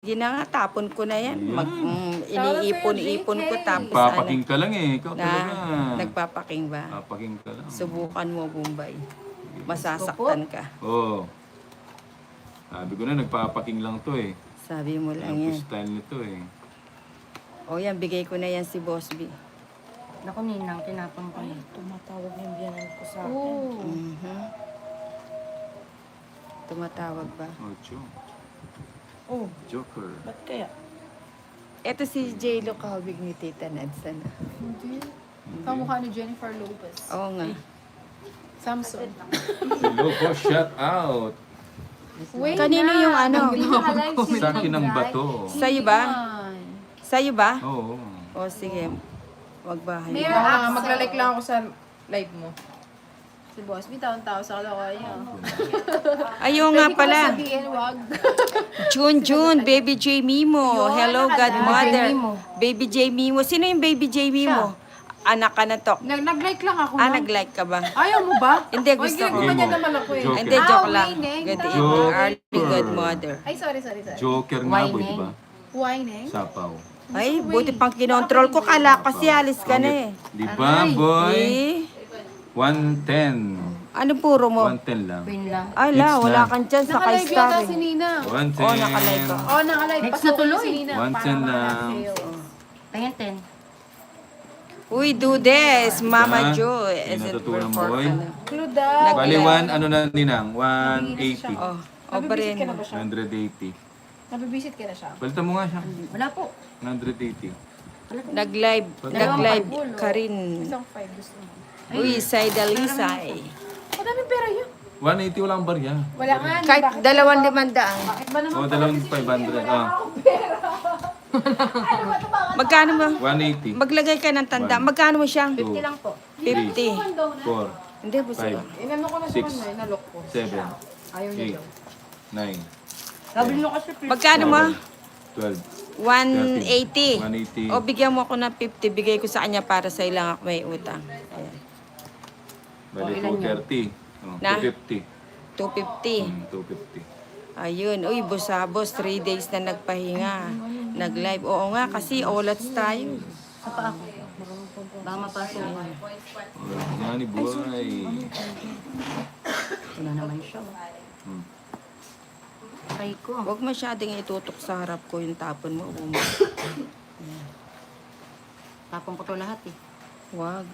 Sige na nga, tapon ko na yan. Iniipon-ipon ko tapos Papaking ka lang eh. Ikaw talaga. nagpapaking ba? Papaking ka lang. Subukan mo, Bombay. Masasaktan ka. Oo. Sabi ko na, nagpapaking lang to eh. Sabi mo lang Ang yan. style nito eh. O yan, bigay ko na yan si Boss B. Naku, Ninang, tinapon ko na. Tumatawag yung biyanan ko sa akin. Oo. Mhm. Tumatawag ba? Ocho. Oh, Joker. ba't kaya? Ito si J-Lo kahawig ni Tita Nadsa na. Hindi. Kamukha ni Jennifer Lopez. Oo nga. Samson. Hello po, shout out. Wait Kanino yung ano? Sa akin ang bato. Sa'yo ba? Sa'yo ba? Oo. O sige. Wag bahay. Maglalike lang ako sa live mo. Si Boss, bitaon-tao sa kalawayan. Ayaw nga pala. Sabihin, wag. June, Baby J Mimo. Ayun, Hello, nakadaan. Godmother. Baby Mimo. Baby J Mimo. Sino yung Baby J Mimo? Anak ka na to. Nag-like lang ako. Ah, no? nag-like ka ba? Ayaw mo ba? Hindi, gusto ko. Ginagawa niya naman ako eh. Joker. Hindi, joke lang. Winning. Good Tama. evening, early Joker. Godmother. Ay, sorry. Joker nga po, di ba? Whining. Sapaw. Ay, buti pang kinontrol ko. Kala kasi alis ka na eh. Di ba, boy? Eh, 110. ano puro mo? 110 lang. Queen lang. Ay, la, Next wala na. kang chance sa Nakalive kay-star yata si eh. Nina. 110. Oh, nakalive ka. Oh, nakalive. Next Pasok na tuloy. si Nina. 110 lang. Tingin, 10. Uy, do this, Mama Diba? Jo. May Is it natutunan, for boy. ano? Clue daw. Bali, 1, ano na, Ninang? 180. Oh, o pa Nabibisit rin. ka na ba siya? 180. Nabibisit ka na siya. Palitan mo nga siya. Wala po. 180. Nag-live ka rin. Isang 5 gusto mo. Uy, Saidalisay. Madaming pera yun. 180 walang barya. Wala nga. Kahit 2,500. Bakit ba naman? O, dalawang 500. Ah, Magkano mo? 180. Maglagay ka ng tanda. Magkano mo siya? 2, 50 lang po. 50. 4, Hindi, buso. 5, Inano ko na sa Six. kanya, inalok ko. 7, Ayaw niya 8, daw. 9, Sabi nyo kasi, Magkano mo? 12, 180. 180. O, bigyan mo ako ng 50. Bigay ko sa kanya para sa ilang ako may utang. Ayan. Bali, ilan yun? 230. Oh, Na? 250. 250. 250. Ayun. Uy, busabos. 3 days na nagpahinga. Nag-live. Oo nga, kasi olats tayo. sa pa ako. Baka mapasok. Yan ni boy. Wala naman siya. Hmm. Try ko. Huwag masyadong itutok sa harap ko yung tapon mo. Tapon ko to lahat eh. Huwag.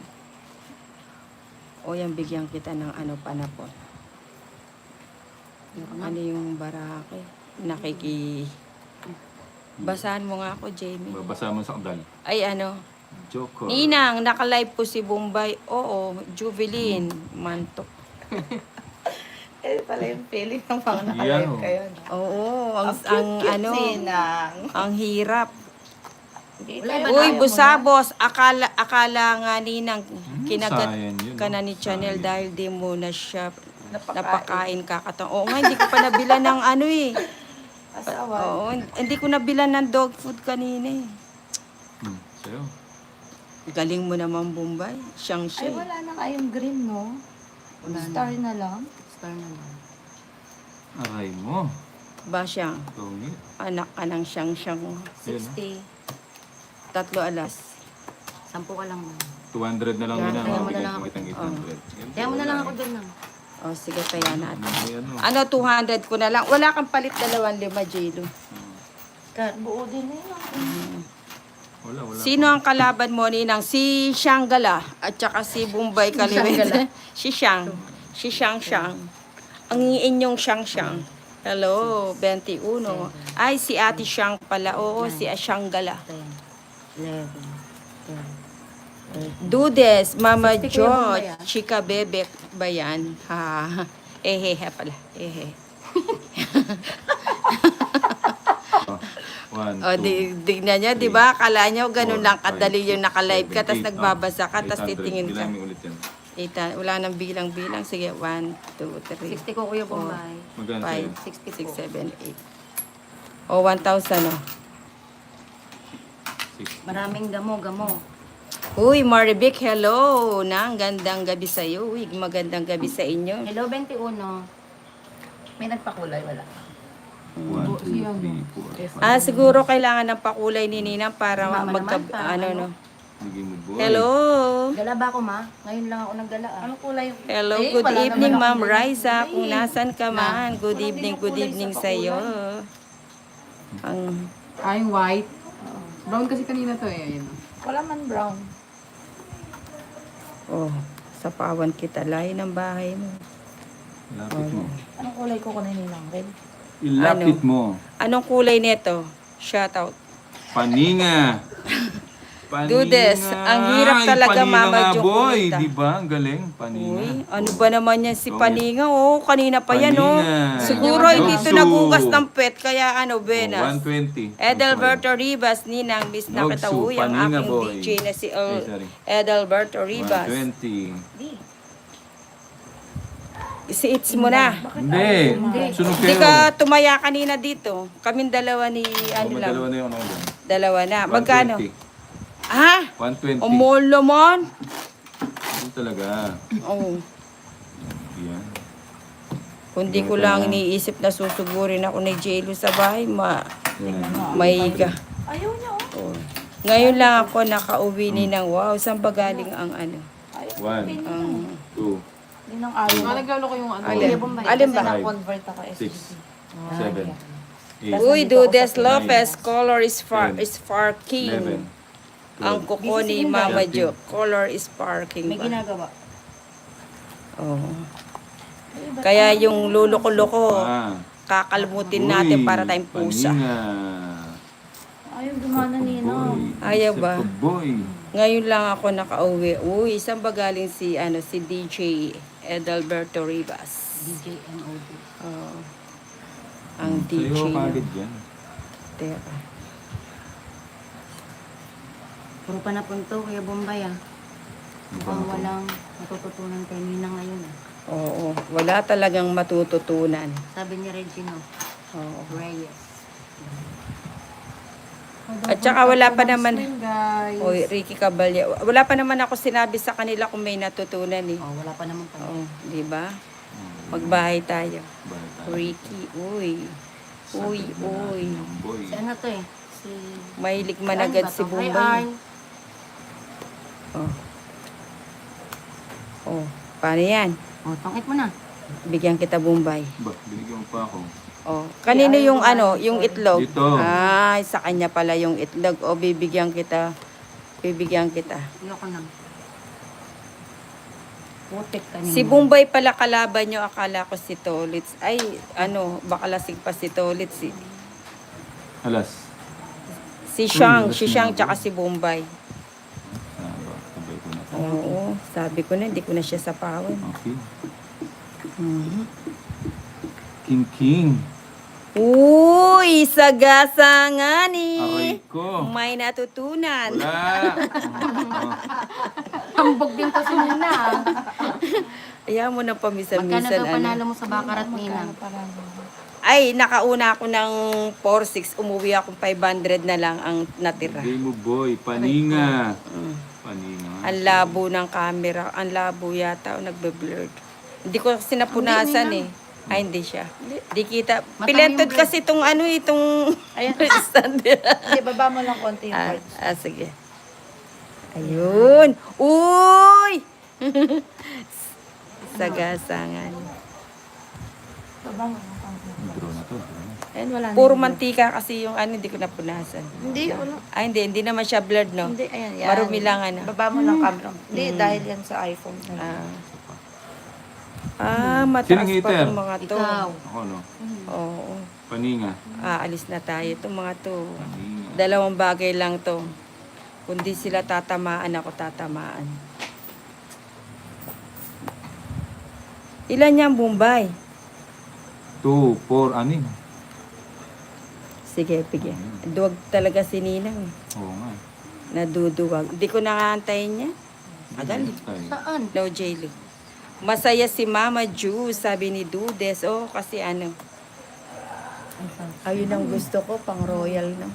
O yan, bigyan kita ng ano panapon. Ano yung barake? Basahan mo nga ako, Jamie. Babasa mo sa kandal. Ay, ano? Joker. Ninang, naka-live po si Bombay. Oo, Juvelin. Mantok. Eh, pala yung feeling ng pang Yan, oh. kayo. Oo, ang hirap. Wala iba Uy, na. busabos. Akala nga Ninang, kinagat sayang yun, ka na no? ni Chanel Sayang. dahil di mo na siya napakain kakatang. Oo nga, hindi ko pa nabilan ng ano eh. Asawa. Oo, hindi ko nabilan ng dog food kanina eh. Sa'yo. Galing mo naman, Bombay. Siyang Ay, siya. wala na kayong green, no? Star na lang. Star na lang. Aray mo. Ba siyang? Tungit. Anak ka ng siyang-siyang. Yan, 60. 3 alas. 10 ka lang. 200 na lang yun. Kaya mo na Bigyan lang ko ako. kitang 800. Kaya mo na lang ako dyan lang. O, sige, kaya natin. Ano? Ano, 200 ko na lang. Wala kang palit 2,500, J-Lo. Buo din na yun. Wala. Sino ang kalaban mo, Ninang? Si Shanggala at saka si Bombay Kaliwet. Si Shang. Si Shang. Ang inyong Shang. Hello, 21. Ay, si Ate Shang pala. Oo, si Shanggala. 10, 11, 12, Dudes, Mama 60 ko yung Jo, Bombay, ah. Chika Bebek ba yan? Ha, ehehe pala. Ehe. 1, O, dignan niya, di ba? Akala niyo ganun lang kadali yung nakalive ka, tapos nagbabasa ka, tapos titingin ka. Bilangin ulit yan. Wala nang bilang-bilang. Sige, 1, 2, 3, 60 ko Kuya Bombay. Magkano sa'yo? 5, 6, 7, 8. O, 1,000 o. 6. Maraming gamo. Uy, Marivic, hello. Nang gandang gabi sa iyo. Uy, magandang gabi sa inyo. Hello, 21. May nagpakulay, wala. 1, 2, 3, 4, 5. Ah, siguro kailangan ng pakulay ni Ninang para Mama magka... naman, parang Ano, ano. no? Bigay mo, boy. Hello! Gala ba ako, ma? Ngayon lang ako naggala, ah. Anong kulay yung... Hello, Eh, good wala evening, naman Ma'am akong Raisa. ganyan. Kung nasan ka man, good Walang evening, din good kulay sa evening pakulay. sa iyo. Ang... Yung white. Brown kasi kanina to eh. Ayun. Wala man brown. Oh, sa pawan kita, layo ng bahay mo. Lapit mo. Anong kulay ko kanina lang, Red? Ilapit mo. Anong kulay nito? Shoutout. Paninga. Paninga. Dudes, ang hirap Ay, talaga, paninga Mama nga, Jo, boy. kumita. Di ba? Ang galing. Paninga. Uy, ano ba naman yan si Oh, Paninga? Oh, kanina pa yan, oh. Paninga. Siguro hindi ito Nogsu. nagugas ng pet, kaya ano, Oh, Benas. 120. Edelberto Ribas, Ninang, miss na kita. Nogsu, Uy, ang Paninga, aking boy. DJ na si sorry. Edelberto Ribas. 120. Si-its mo na. Hindi. Sunod Hindi kayo. ka tumaya kanina dito. Kaming dalawa ni, ano May lang. dalawa na yung ano doon. Dalawa na. Magkano? 120. Ha? 120. Umol naman. Ano talaga? Oh. Yan. Kundi ko lang iniisip na susugurin ako ni Jelo sa bahay, Yan. maiga. Ayaw niya, oh. Oh. Ngayon lang ako nakauwi ni ng wow, saan ba galing ang ano? Ayaw. 1, Ang 2, Hindi nang ayaw. Mga naglalo ko yung ano. alin? Kuya Bombay, Alin Kasi ba? na-convert ako 6, SGP. 7, 8, Uy, Dudes Nine. Lopez, color is far Ten. is sparking. 11, Ang kuko ni Mama Jo, color is sparking May ba? ginagawa. Oh. Kaya yung luloko-loko, Ah. kakalimutin natin para tayong pusa. Paninga. Ayaw gumana, Nina. Boy. Ayaw Isip ba? ko, boy. Ngayon lang ako nakauwi. Uy, saan ba galing si DJ Edelberto Ribas? DJ NOD. Oh. Ang DJ Sa'yo na. kagad yan. Teka. Puro pa na punto, Kuya Bombay, ah. Mukhang walang matututunan kay Nina ngayon, ah. Oo, wala talagang matututunan. Sabi ni Regino Oo. Reyes. At saka wala pa naman, Guys. oy, Ricky Cabalya, wala pa naman ako sinabi sa kanila kung may natutunan eh. Oh, wala pa naman pala. Oo, di ba? Magbahay tayo. Bye, tayo. Ricky, uy. Uy, uy. Boy. Si ano to eh? Si... Mahilig managad Ano ba si to? Hi, Bombay. Arn. Oh. Oh, paano yan? Oh, tangit mo na. Bigyan kita Bombay. Ba, binigyan mo pa ako. Oh, kanino yung ano, yung itlog? Dito. Ay, sa kanya pala yung itlog. O, bibigyan kita. Bibigyan kita. Ayoko na. Putik ka Si Bombay pala kalaban nyo, akala ko si Tolitz. Ay, ano, baka lasing pa si Tolitz. Alas. Si Shang, alas si na Shang, ako. tsaka si Bombay. Ah, ba, sabay ko na. Oo, sabi ko na, hindi ko na siya sapawan. Okay. Mhm. King. Uy, sagasa nga ni. Aray ko. May natutunan. Wala. Hambog din to si Nina, ah. Ayaw mo na Magkano paminsan-minsan. daw Ano. panalo mo sa Bakarat, Nina? Ay, nakauna ako ng 4-6. Umuwi akong 500 na lang ang natira. Bigay mo, boy. Paninga. Mm. Paninga. Ang labo ng camera. Ang labo yata. Nagbe-blurred. Hindi ko kasi napunasan eh. Ay, hindi siya. Di kita. Mata Pilentod yung kasi itong ano, itong Ayan. stand. Hindi, baba mo lang konti yung parts. Sige. Ayun. Uy! Sagasangan. Baba mo lang konti. Draw na to. draw na. Ayan, wala na. Puro mantika kasi yung ano, hindi ko napunasan. Hindi, wala. Ay, hindi naman siya blurred, no? Hindi, ayan, yan. Marumi lang, ano? Baba mo lang camera. Hindi, dahil yan sa iPhone. Mataas Sinong pa heater? itong mga to. Ikaw. Ako, no? Oo. Paninga. Aalis na tayo itong mga to. Paninga. Dalawang bagay lang to. Kundi sila tatamaan, ako tatamaan. Ilan yan, Bombay? 2, 4, 6. Sige, pigyan. Duwag talaga si Ninang. Oo nga. Naduduwag. Hindi ko nakantayin niya. Agal. Tayo. Saan? No, J-Lo. Masaya si Mama Ju, sabi ni Dudes. Oh, kasi ano. Ayun ang gusto ko, pang royal na.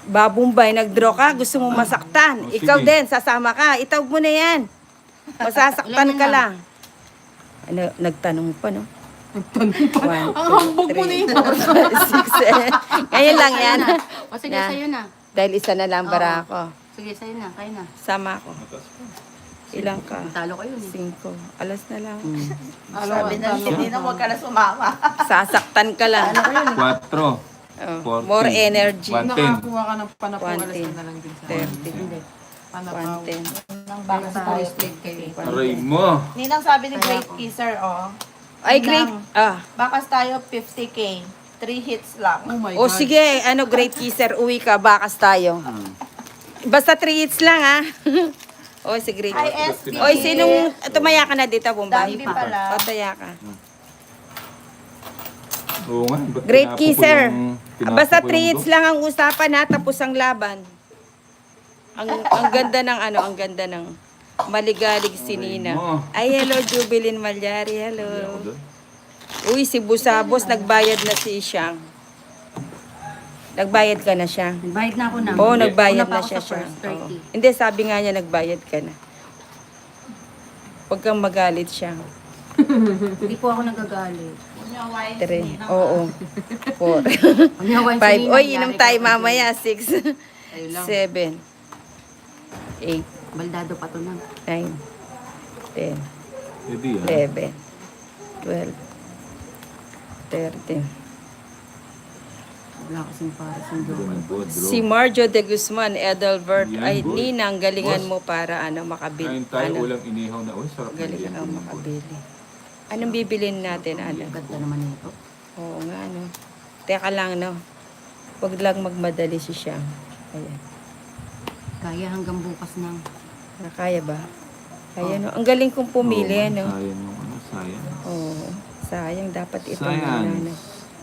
Babumbay, nag-draw ka, gusto mo masaktan. Oh, Ikaw sige. din, sasama ka. Itawag mo na yan. Masasaktan Ilan ka na? lang. Ano, nagtanong pa, no? One, Ang hambog mo na yun. 6. Ngayon lang yan. O sige, Na. sa'yo na. Dahil isa na lang bara ako. Sige, sa'yo na. Kayo na. Sama ako. Ilang ka? Talo kayo eh. 5. Alas na lang. Sabi na hindi na huwag ka na sumama. Sasaktan ka lang. 4. Oh, more energy. 110. Nakakuha ka ng panapaw, alas 110. na lang din sa 30. Hindi. panapaw. 110. Nang bakas tayo. Split kayo. Aray mo. Ninang sabi ni Great Kisser, oh. Ay, great. Ah. Bakas tayo 50K. 3 hits lang. Oh my O God. sige, ano, great kisser, uwi ka, bakas tayo. Basta 3 hits lang, ha? O, si great. Hi, SB. O, sinong tumaya ka na dito, Bombay? Dami pala. O, taya ka. Oo nga. ba't Great tinapo ko kisser. Basta tinapo ko 3 hits lang ang usapan, ha? Tapos ang laban. Ang ganda ng ano, ang ganda ng maligalig si Nina. Ay, hello, Jubilin Malyari, hello. Ako doon. Uy, si Busabos, nagbayad na si Siyang. Nagbayad ka na siya. Nagbayad na ako na. Oo, nagbayad Una pa na ako siya sa siya. first, Oo. 30. Hindi, sabi nga niya nagbayad ka na. Huwag kang magalit siya. Hindi po ako nagagalit. Huwag niyo awayin si 3. Ninang. Oo. 4. Huwag niyo awayin si 5. Ninang, Oy, yari inom ka tayo po mamaya. 6. Ayun lang. 7. 8. dyan. Baldado pa to na. 9. 10. Hindi ah. 11. 12. 13. Wala kasing para sa Draw doon. and go, draw. Si Marjo de Guzman, Edelbert, Yan, ay good. Ninang, galingan Boss. mo para ano, makabili. Kain tayo, Ano, ulang inihaw na. Uy, sarap na galingan yan. ang makabili. Anong bibilin natin, ano? Ganda naman ito. Oo nga, no. Teka lang, no. Huwag lang magmadali si Siyang. Ayan. Kaya hanggang bukas ng Kaya ba? Kaya, no. Ang galing kong pumili, Oo, no. Sayang yung ano, sayang. Oo. Sayang, dapat ito na, Sayang. no.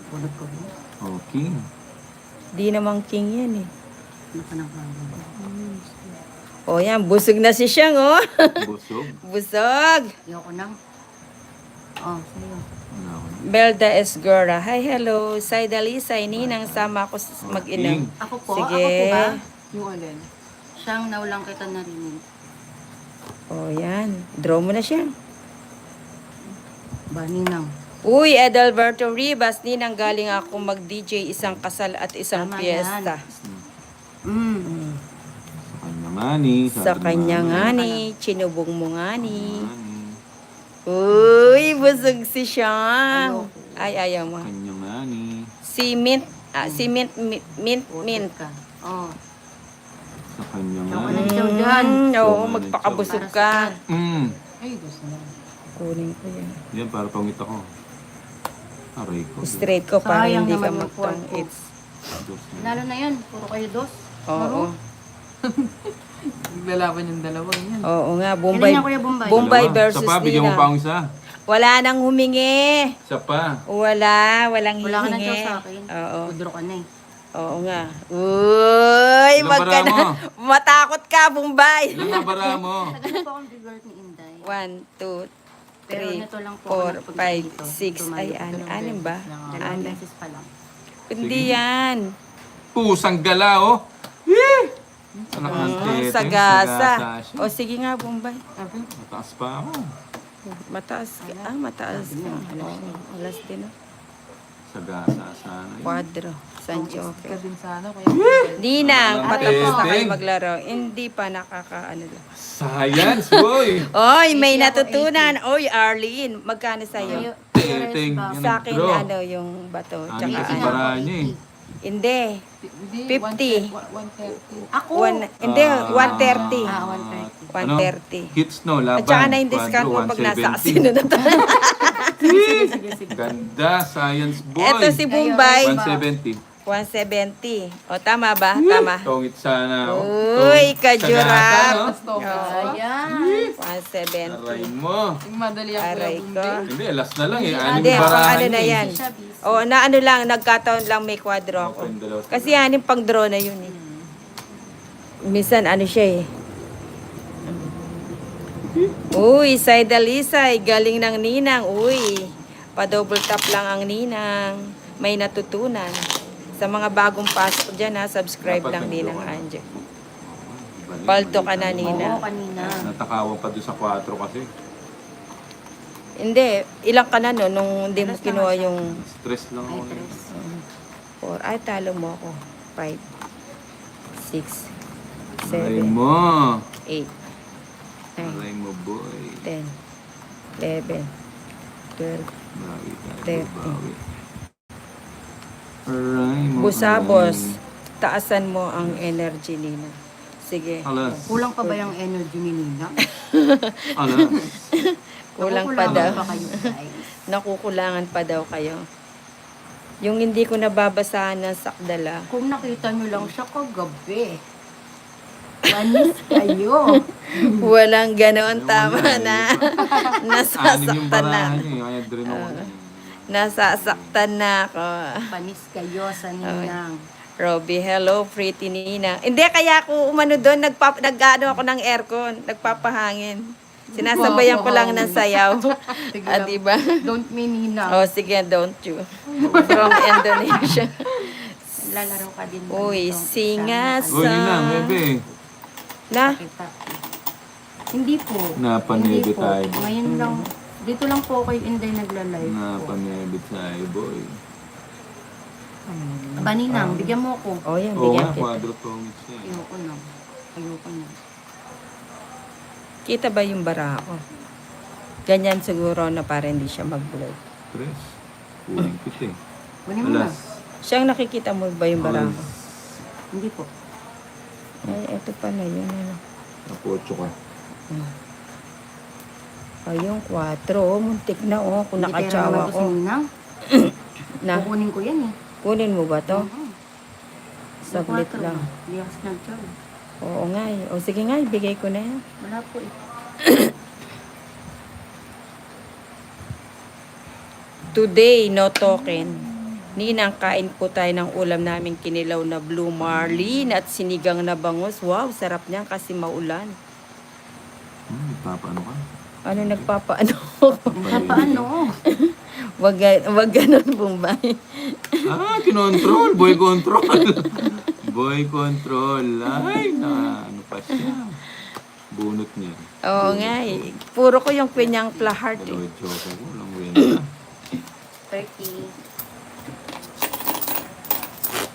pulot ko rin. Okay. Di namang king yan, eh. Nakanang O, yan. Busog na si Siyang, oh. Busog. Busog. Ayoko nang. Oh, sa'yo. Ano ako na? Belda Esgora. Hi, hello. Saidalisa, Ninang, sama ako mag-inom. Ako po? Sige. Ako po ba? Yung alin. Siyang naulang kita narinig. O, yan. Draw mo na siya. Baninang. Uy, Edelberto Rivas, Ninang, galing ako mag-DJ isang kasal at isang Tama fiesta. Sa kanya nga ni. Sa kanya nga ni, chinubong mo nga ni. Nga ni. Uy, busog si Siyang. Ay, ayaw mo. Sa kanya nga ni. Si Mint, Mint. Mint ka. Oh. Sa kanya nga Ako ni. na ikaw dyan. Oo, magpakabusog ka. Ay, gusto na. Kunin ko yan. Yan, para pangit ako. Aray ko. Straight ko para Sayang hindi ka naman yung magtong kwento. it's. Dos na. Lalo na yun. Puro kayo dos. Oo. Naglalaban yung dalawang yan. Oo nga, Bombay. Galing na Kuya Bombay. Bombay Dalawa. versus Isa pa, bigyan mo Nina. pa akong isa. Wala nang humingi. Isa pa. Walang Wala ka nang hihingi. chow sa akin. Oo. Kudro ka na eh. Oo nga. Uy, Ilang wag ka bara na. mo? Matakot ka, Bombay. Ilan na bara mo? Tagal po akong bigart ni Inday. 1, 2, Pero 3, nito lang po ako 4, nagpunta 5, dito. 6. Ay, anim ba? Dalawang Anim. beses pa lang. Hindi yan. Pusang gala, oh. Anak ng tete. Sagasa. siya. O sige nga, Bombay. Mataas pa ako. Mataas ka. Mataas ka. Oo, alas din. Sagasa sana. yun. Quadro. San Ka Joke. din sana, kuya. Ninang, Alam, patapos na kayo testing. maglaro. Hindi pa nakakaano lang. Science, boy. Oy, may natutunan. Oy, Arlene, magkano sa'yo? Teting. Sa akin, ano, yung bato. Ano Tsaka kasi ano. para niya eh. Hindi. Hindi, 50. 130. Ako! Hindi, 130. Ah, 130. 130. Hits no, laban. At saka na yung discount mo pag nasa casino na tayo. Ganda, science boy. Eto si Bombay. 170. 170. O, tama ba? Tama. Tongit sana. oh. Uy, Tong- kajurap. Sagasa, no? Ayan. 170. Aray mo. Yung madali ang kuya Aray ko. Bumbay. Hindi, alas na lang eh. Hindi, Anim pang barahan ano na eh. yan. O, na ano lang, nagkataon lang may kwadro ako. Okay, dalawa sa Kasi yan, yung pang draw na yun eh. Minsan, ano siya eh. Uy, Saidalisay, galing ng Ninang. Uy, pa-double tap lang ang Ninang. May natutunan. Sa mga bagong pasok dyan ha, subscribe Dapat lang Ninang nag-draw. Anjo. Balik, Palto balik. ka na, Nina. Oo, kanina. Natakawan pa doon sa 4 kasi. Hindi, ilang ka na no, nung hindi mo Alas na kinuha nga siya. yung Stress lang Ay, ako. tres. 4. Ay, talo mo ako. 5, 6, Aray 7, mo. 8, 9, Aray mo, boy. 10, 11, 12. Bawi tayo, 13. bawi. Aray mo. Busabos, aray. taasan mo ang energy nina. Sige. Alas. Kulang pa ba yung energy ni Nina? Alas. Kulang pa Nakukulangan daw. pa kayo, guys. Nakukulangan pa daw kayo. Yung hindi ko nababasahan ng sakdala. Kung nakita nyo lang siya kagabi, panis kayo. Walang ganoon, Ayun, tama wala, na. eh. Anim yung Nasasaktan na. barahan niya. Kaya drain ako niya. Nasasaktan na ako. Panis kayo sa Ninang. Robby, hello, pretty Nina. Hindi, kaya ako umano doon, nag-ano ako ng aircon, nagpapahangin. Sinasabayan ko lang ng sayaw. Sige Ah, lang. diba? Don't me Nina. Oh, sige, don't you. From Indonesia. Lalaro ka din. ba Uy, nito? singas. Uy, Nina, bebe. Na? Kita. Hindi po. Napanebe Hindi po. tayo. Ngayon lang. Dito lang po kay Inday nagla-live po. Napanebe tayo, boy. Aba Ninang, bigyan mo ako. Oh, yan, Oo bigyan nga, kita. quadrophonics niya. Ayoko na. Ayoko na. Kita ba yung bara ko? Ganyan siguro na para hindi siya mag-blur. Stress. Kuling kita eh. Kunin mo na. Alas. Siyang nakikita mo ba yung bara ko? Hindi po. Ay, eto pala yun. Ano. Napocho ka. Ay, yung 4. Oh, muntik na oh. Kung Hindi pera nakatsawa naman to ko. si Ninang. Na, Kukunin ko yan eh. kunin mo ba to? Oo. Saglit Yung 4 lang. ba? Hindi ako sinag-charge. Oo nga eh. O sige nga, ibigay ko na yan. Wala po eh. Today, no token. Ninang, kain po tayo ng ulam namin kinilaw na blue marlin at sinigang na bangus. Wow, sarap niyan kasi maulan. Nagpapaano ka? Ano nagpapaano? Papaano? wag ganun, Bombay. Kinontrol. Boy control. Boy control. Ay, ano pa siya. Bunot niya. Oo nga eh. Puro ko yung pinyang plahart eh. Dalawa choke ko. Walang wena. 30.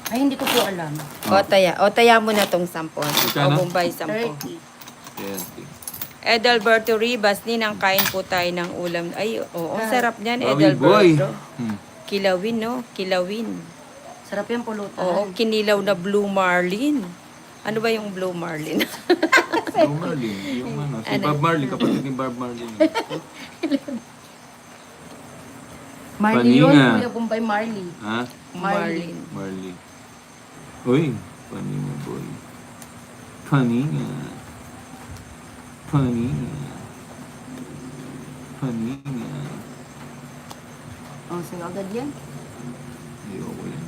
Ay, hindi ko po alam. O taya mo na tong 10. O Magkano? Bombay 10. 30. Yes. Edalberto Ribas, Ninang, kain po tayo ng ulam. Ay, oo, sarap niyan, Bawi, boy. Edalberto. Hmm. Kilawin, no? Kilawin. Sarap yung pulutan. Oo, kinilaw na blue marlin. Ano ba yung blue marlin? Blue Marlin. Yung ano. Si Bob Marley. Kapatid ni Bob Marley. Marley yun, Paninga. Kuya Bombay Marley. Ha? Marlin. Marley. Uy. Paninga, boy. Paninga. Paninga. Paninga. Oh, sa'yo agad yan. Ayoko yan.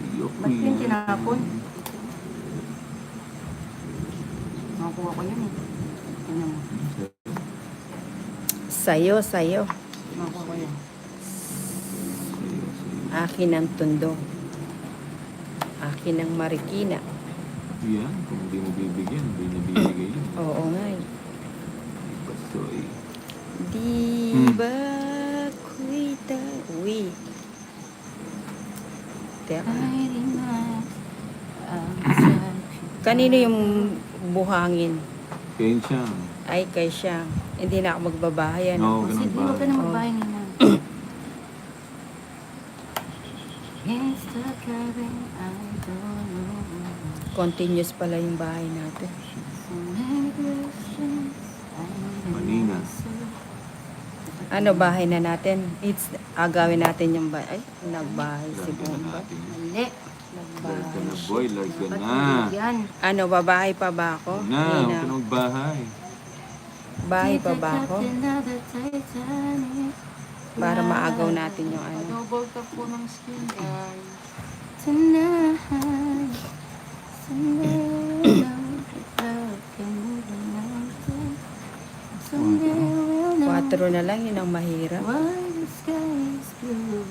Ayoko Ba't yung yan. tinapon? Nakuha ko yan eh. Tingnan mo. Sayo. Nakuha ko yan. Akin ang tundo. Akin ang Marikina. Yan. Kung hindi mo bibigyan, hindi niya bibigay yun. Oo nga eh. Basoy. Di ba kuita? Uy. Teka. Kanino yung buhangin? Kain siya. Ay, kay siya. Hindi na ako magbabahay. No, Ano? ganun Sige, ba? huwag ka na magbahay nila. Instagram, I don't know. Continuous pala yung bahay natin. So many questions I never Manina. answer. Ano, bahay na natin? Agawin natin yung bahay. Ay, nagbahay si Larga na Bomba. natin. Mali. Larga na, boy. Larga Ba't na. yan? Ano, babahay pa ba ako? Na, Hindi huwag ka na magbahay. Bahay pa ba ako? Another Titanic. Para maagaw natin yung ano. Double tap po ng skin, guys. Tonight, someday love can move the mountain. Someday we'll know 4 na lang, yun ang mahirap. why the sky is blue.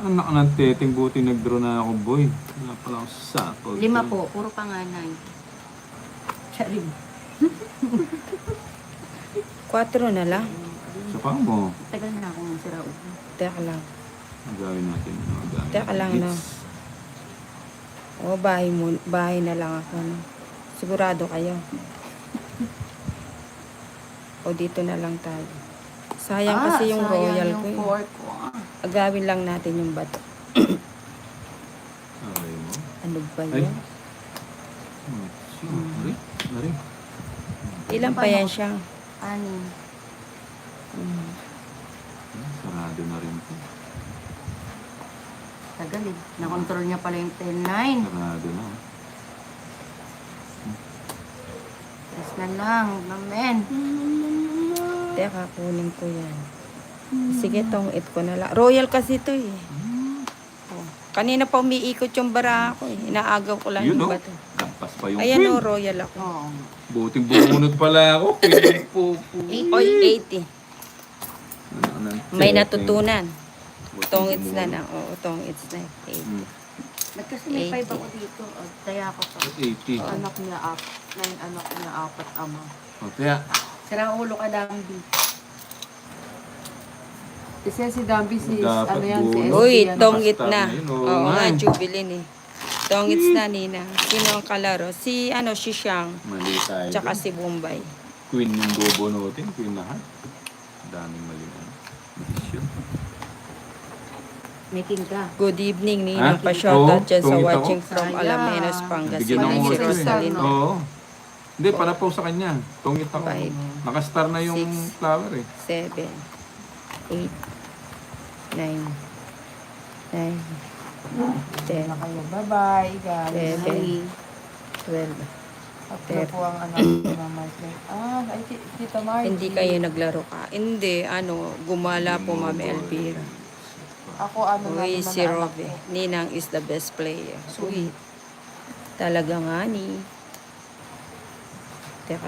Anak ng teteng, buti nag-draw na ako, boy. Wala pala ako sa sakot. 5 po, puro panganay. Charing. 4 na lang. Sa pa mo. Tagal na akong sira ulo. Teka lang. Ang gawin natin. Ang gawin Teka lang, natin. no. O, bahay na lang ako. No? Sigurado kayo. O, dito na lang tayo. Sayang kasi yung sayang royal yung ko. pork ko. Agawin lang natin yung bato. Okay mo. Ano ba Ay. yan? Ari? Ari? Ilan pa yan siya? Anim. Sarado na rin po. Tagal eh. Nakontrol niya pala yung 10-9. Sarado na. Yes na lang. Amen. Teka, kunin ko yan. Sige, tong-it ko na lang. Royal kasi ito eh. Oh. Kanina pa umiikot yung bara ko eh. Inaagaw ko lang Yun yung o. bato. Lampas pa yung Ayan queen. o, royal ako. Oo. Buting bumunot pala ako. Queen po po. Oy, 80. May Setting. natutunan. Buting Tong-its na bumunot. lang. Oo, tong-its na. 80. Ba't kasi may 80. 5 ako dito? O, taya ko pa. Ba't 80? Anak niya, 9 anak niya, 4 ama. O, kaya, Sira ulo ka, Dambi. Kasi si Dambi, Dapat ano yan, si buo. SP Uy, yan. tong-it Basta na. na yun, oo Oo nga, nga. jubilin eh. Tong-its na, Nina. Sino ang kalaro? Si, si Shang. mali tayo. Tsaka dun. si Bombay. Queen yung bubunutin. Queen na heart. Daming mali na. Desisyon. May king ka. Good evening, Ha? Nina. Pa-shoutout Oo, dyan sa tungit ako. watching from Sayang. Alamenos, Pangasinan. Bigyan ng Si oras. Rosalyn. Oo. Hindi, panapaw sa kanya. Tungit ako. 5, Nakastar na yung 6, flower eh. 7, 8, 9, 9, 10, Na kayo. Bye-bye, guys. 11, 12. Tatlo po ang anak ni Mama Mark. Ay, Tita Margie. Hindi kayo naglaro ka. Hindi, gumala po, Mami Elvira. Ako, ano na Uy, naman si na anak Robe. ko. Ninang is the best player. Uy, talaga nga ni. Teka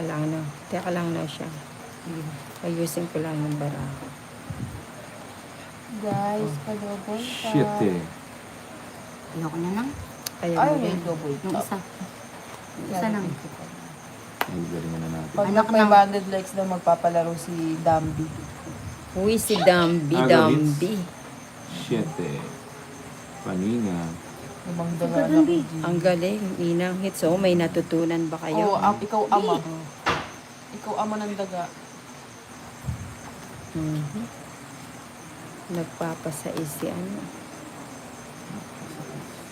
lang na siya. Ayusin ko lang yung bara. Guys, pa-double tap. Shit eh. Ayoko na lang. Kaya Ay, mo may rin. double Yung tap. isa. Yung isa lang. Ay, galingan na natin. Pag Anak may ng- banded legs daw, magpapalaro si Dambi. Uy, si Dambi, Agawits. Dambi. Shit eh. Paninga. Ibang daga anak ni G. Ang galing, Ninang hits. Oh, may natutunan ba kayo? Oo, ikaw ama. Ikaw ama ng daga. Mhm. Nagpapasais si ano.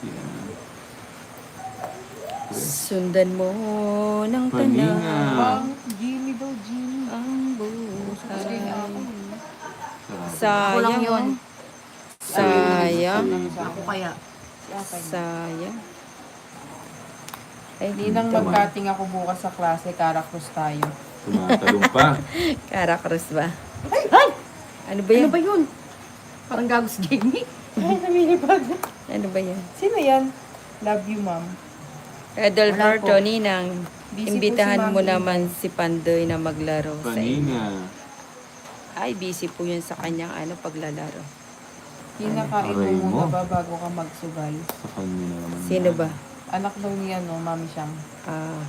Yan. Sundan mo ng Paninga. tanang Bang, Jimmy daw, Jimmy. ang Gusto niya ako. Sarado. Ako lang yun. Sayang. Ako kaya. Sayang. Ay, Hindi nang Tama. mag-cutting ako bukas sa klase, Caracruz tayo. Tumatalong pa. Karakros ba? Ay! Ano ba yan? Ano ba yun? Parang gagos Jamie. Ay, namilipad. Ano ba yan? Sino yan? Love you, ma'am. Adalberto, Wala po. Ninang, Busy imbitahan po si mo Mami. naman si Pandoy na maglaro sa inyo. Paninga. Ay, busy po yun sa kanyang paglalaro. Kinakain Aray mo muna mo. ba bago ka magsugal? Sa kanya na naman. Sino yan. ba? Anak daw niya, no, mami siyang. Ah,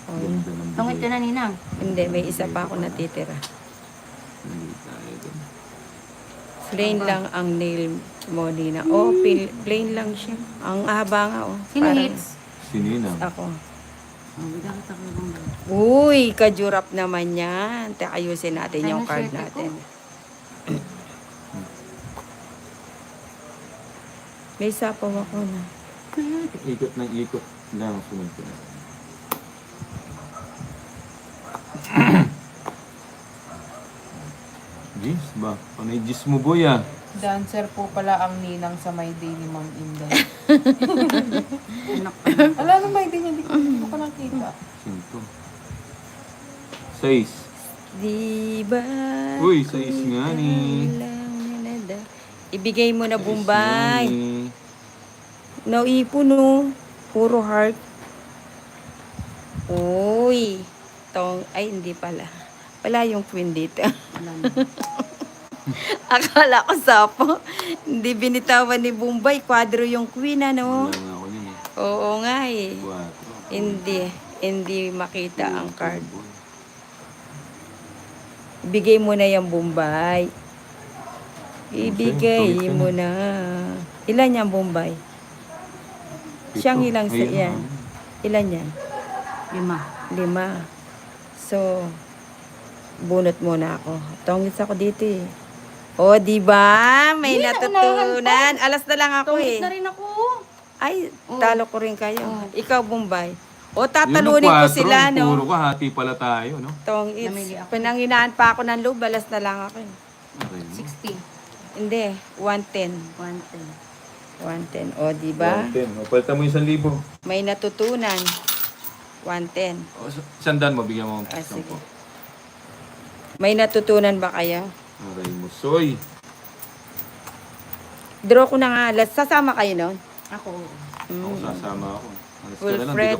oh, Ganda ng Tungit ka bigay. na, Ninang. hindi, may isa pa ako natitira. Hindi tayo dun. Plain lang ang nail mo, Nina. Oh, plain lang siya. Ang haba nga, oh. Sino Parang hits? Sininang. Ako. Oh, bigyan kita ko yung Uy, kajurap naman yan. Ayusin natin Saan yung ang card swerte ko? natin. May sapaw ako na. Ikot ng ikot lang. Sunod ko na. Jeez ba? Panay jeez mo boy ah. Dancer po pala ang ninang sa My Day ni Ma'am Inday. anak. Ala, ano My Day niya? Hindi ko pa nakita. Sinto. 6. Di ba? Uy, sais nga ni. Ibigay mo na, Bombay. Naipon, no. Puro heart. Uy. Ay, hindi pala. Wala yung queen dito. Wala na. Akala ko sapo. Hindi binitawan ni Bombay. Kwadro yung queen, ano? Wala nga ako yun eh. Oo nga eh. 4. Hindi. Hindi makita ang card. Ibigay mo na yung Bombay. Ibigay Tuwid ka mo na. Ilan yung Bombay? Siyang Ito. ilang sa Ayun, yan? Ilan yan? 5. 5. So, bunot muna ako. Tongits ako dito eh. O, di ba? May Hindi na, natutunan. Alas na lang ako Tungit eh. na rin ako. Ay, Oh. talo ko rin kayo. Oh. Ikaw, Bombay. O, Yun ang tatalunin ko 4, sila, Puro no? ka, hati pala tayo, no? Tongits. Namili ako. Pinanginaan pa ako ng loob, alas na lang ako eh. Aray mo. 60. Hindi, 110. 110. 110. O, di ba? 110. O, palta mo yung 1,000. May natutunan. 110. O, sandaan mo, bigyan mo. Ah, sige. May natutunan ba kayo? Aray mo, soy. Draw ko na nga. Sasama kayo nun? Ako. Ako sasama ako. Alas ka Full na lang, di Fred. ka